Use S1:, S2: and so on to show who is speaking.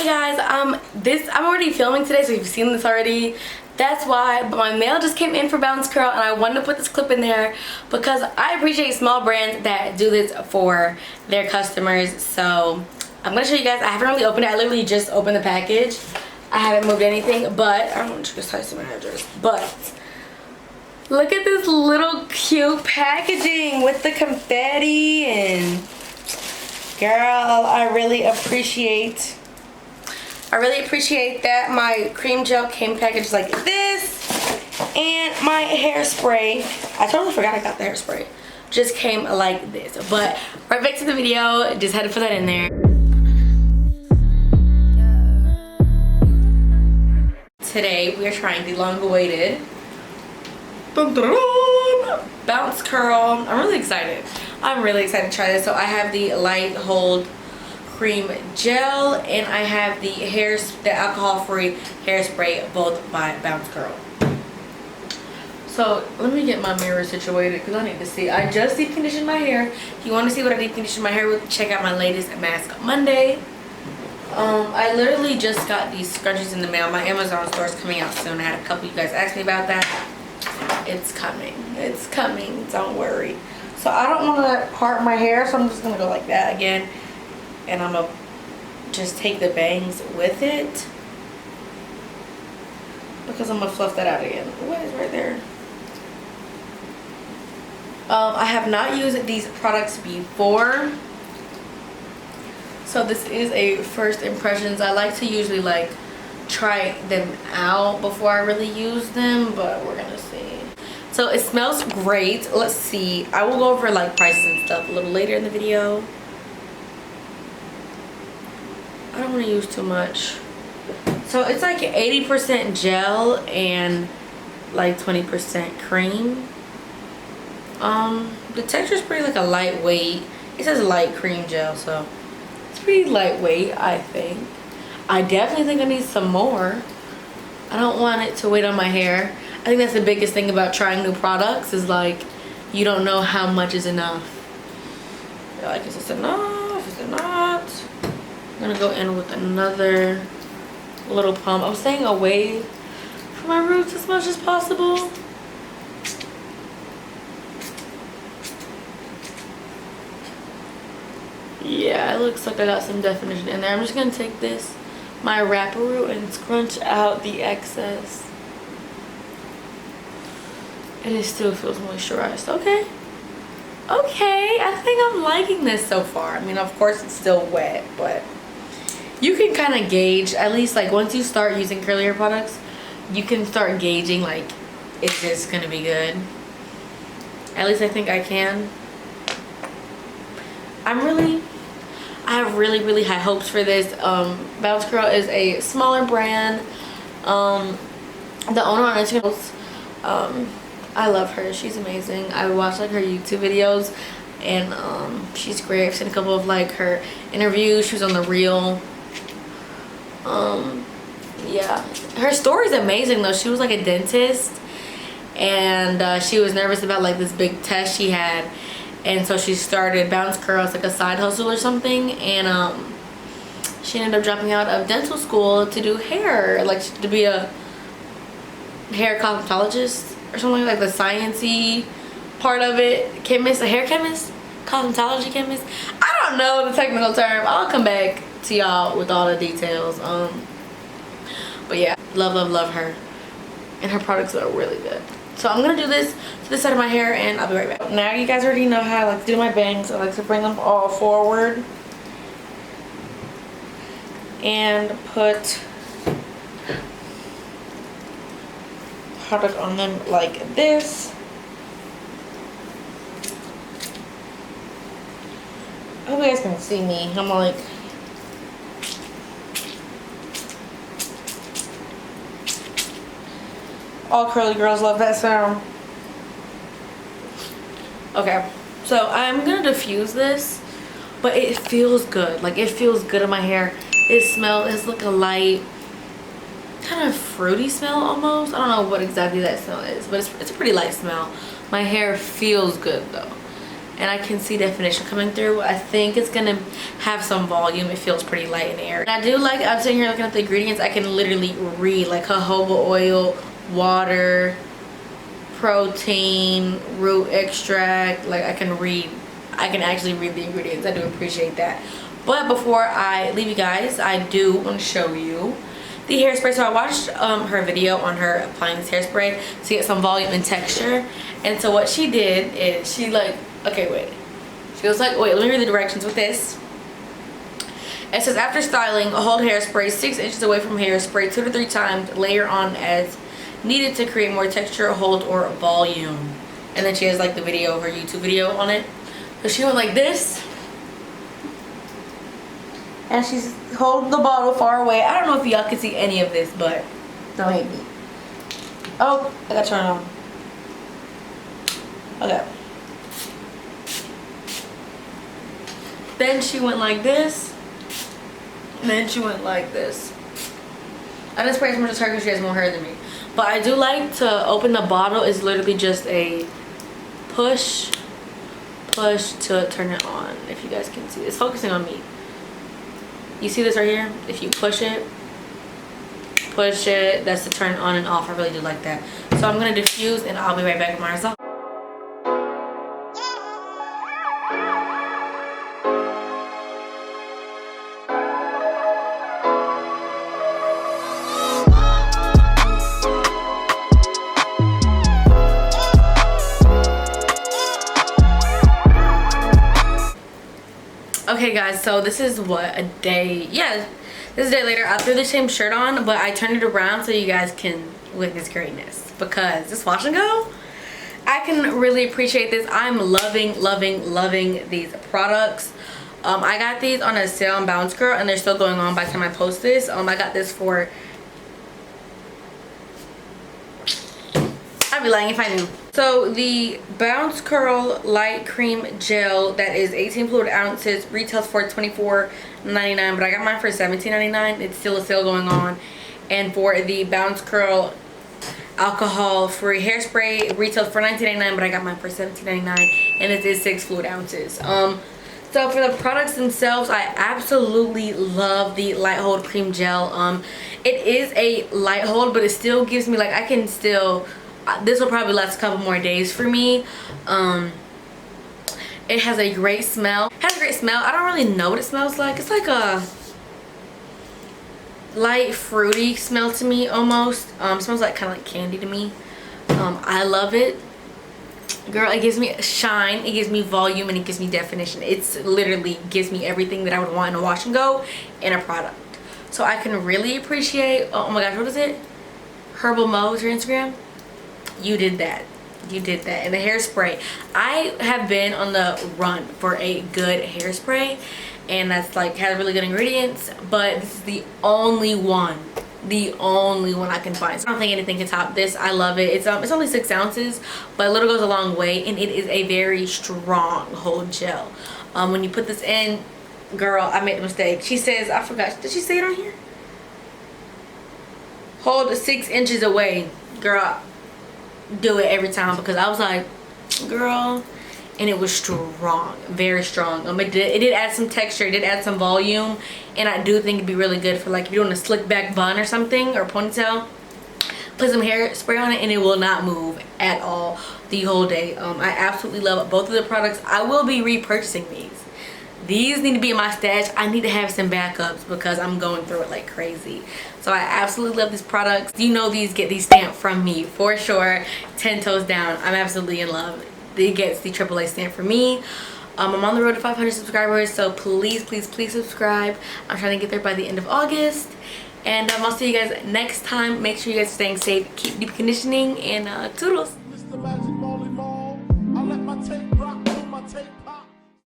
S1: Hey guys, I'm already filming today, so you've seen this already. That's why, but my mail just came in for Bounce Curl, and I wanted to put this clip in there because I appreciate small brands that do this for their customers. So I'm gonna show you guys. I haven't really opened it. I literally just opened the package. I haven't moved anything, but I don't want to just type my address. But look at this little cute packaging with the confetti and girl, I really appreciate that my cream gel came packaged like this, and my hairspray, I totally forgot I got the hairspray, just came like this. But right back to the video, just had to put that in there. Today we are trying the long-awaited Bounce Curl. I'm really excited to try this. So I have the Light Hold Cream Gel, and I have the Alcohol Free Hairspray, both by Bounce Curl. So let me get my mirror situated because I need to see. I just deep conditioned my hair. If you want to see what I deep conditioned my hair with, check out my latest Mask Monday. I literally just got these scrunchies in the mail. My Amazon store is coming out soon. I had a couple of you guys ask me about that. It's coming. It's coming. Don't worry. So I don't want to part my hair, so I'm just going to go like that again. And I'm going to just take the bangs with it, because I'm going to fluff that out again. What is right there? I have not used these products before, so this is a first impressions. I like to usually like try them out before I really use them, but we're going to see. So it smells great. Let's see. I will go over like prices and stuff a little later in the video. I don't want to use too much. So it's like 80% gel and like 20% cream. The texture is pretty like a lightweight. It says light cream gel, so it's pretty lightweight, I think. I definitely think I need some more. I don't want it to wait on my hair. I think that's the biggest thing about trying new products, is like you don't know how much is enough. You're like, is this enough? Is it not? I'm gonna go in with another little pump. I'm staying away from my roots as much as possible. Yeah, it looks like I got some definition in there. I'm just gonna take this, my wrapper root, and scrunch out the excess. And it still feels moisturized. Okay. Okay, I think I'm liking this so far. I mean, of course it's still wet, but you can kind of gauge, at least like once you start using curly hair products, you can start gauging like, is this gonna be good? At least I think I can. I have really high hopes for this. Bounce Curl is a smaller brand. The owner on Instagram, I love her. She's amazing. I watch like her YouTube videos, and she's great. I've seen a couple of like her interviews. She was on The Real. Yeah, her story's amazing though. She was like a dentist, and she was nervous about like this big test she had, and so she started Bounce Curl as like a side hustle or something, and she ended up dropping out of dental school to do hair, like to be a hair cosmetologist or something, like the sciencey part of it. Chemist, a hair chemist, cosmetology chemist. I don't know the technical term. I'll come back to y'all with all the details. But yeah, love her, and her products are really good. So I'm gonna do this to the side of my hair, and I'll be right back. Now you guys already know how I like to do my bangs. I like to bring them all forward and put product on them like this. I hope you guys can see me. I'm like, all curly girls love that sound. Okay, so I'm gonna diffuse this, but it feels good. Like, it feels good in my hair. It smells, it's like a light, kind of fruity smell almost. I don't know what exactly that smell is, but it's a pretty light smell. My hair feels good though, and I can see definition coming through. I think it's gonna have some volume. It feels pretty light and airy. And I do like, I'm sitting here looking at the ingredients, I can literally read like jojoba oil, water, protein, root extract. Like I can actually read the ingredients. I do appreciate that. But before I leave you guys, I do want to show you the hairspray. So I watched her video on her applying this hairspray to get some volume and texture. And so what she did is she like, okay, wait. She was like, wait, let me read the directions with this. It says, after styling, hold hairspray 6 inches away from hairspray 2 to 3 times. Layer on as needed to create more texture, hold, or volume. And then she has like the video, her YouTube video on it. So she went like this. And she's holding the bottle far away. I don't know if y'all can see any of this, but don't hate me. Oh, I gotta turn it on. Okay. Then she went like this. And then she went like this. I didn't spray as much as her because she has more hair than me. But I do like to open the bottle. It's literally just a push to turn it on. If you guys can see. It's focusing on me. You see this right here? If you push it, that's to turn on and off. I really do like that. So I'm gonna diffuse and I'll be right back with my result. Okay guys, so this is what a day, yeah, this is a day later. I threw the same shirt on, but I turned it around so you guys can witness greatness, because this wash and go, I can really appreciate this. I'm loving these products. I got these on a sale on Bounce Girl, and they're still going on by the time I post this. I got this for, I'd be lying if I knew. So the Bounce Curl Light Cream Gel that is 18 fluid ounces retails for $24.99, but I got mine for $17.99. It's still a sale going on. And for the Bounce Curl Alcohol Free Hairspray, it retails for $19.99, but I got mine for $17.99, and it is 6 fluid ounces. So for the products themselves, I absolutely love the Light Hold Cream Gel. It is a light hold, but it still gives me, like, I can still, this will probably last a couple more days for me. It has a great smell. I don't really know what it smells like. It's like a light fruity smell to me almost. Smells like kind of like candy to me. I love it. Girl, it gives me shine, it gives me volume, and it gives me definition. It's literally gives me everything that I would want in a wash and go in a product. So I can really appreciate, oh my gosh, what is it? Herbal Mo is your Instagram? You did that. You did that. And the hairspray. I have been on the run for a good hairspray, and that's like has really good ingredients, but this is the only one I can find. So I don't think anything can top this. I love it. It's only 6 ounces, but a little goes a long way, and it is a very strong hold gel. When you put this in, girl, I made a mistake. She says, I forgot, did she say it on here? Hold 6 inches away. Girl, do it every time, because I was like, girl, and it was strong, very strong. It did add some texture, it did add some volume, and I do think it'd be really good for like if you're doing a slick back bun or something, or ponytail. Put some hairspray on it and it will not move at all the whole day. I absolutely love both of the products. I will be repurchasing these. These need to be in my stash. I need to have some backups because I'm going through it like crazy. So I absolutely love these products. You know, these get these stamped from me for sure. 10 toes down. I'm absolutely in love. It gets the AAA stamp for me. I'm on the road to 500 subscribers, so please subscribe. I'm trying to get there by the end of August. And I'll see you guys next time. Make sure you guys are staying safe, keep deep conditioning, and toodles.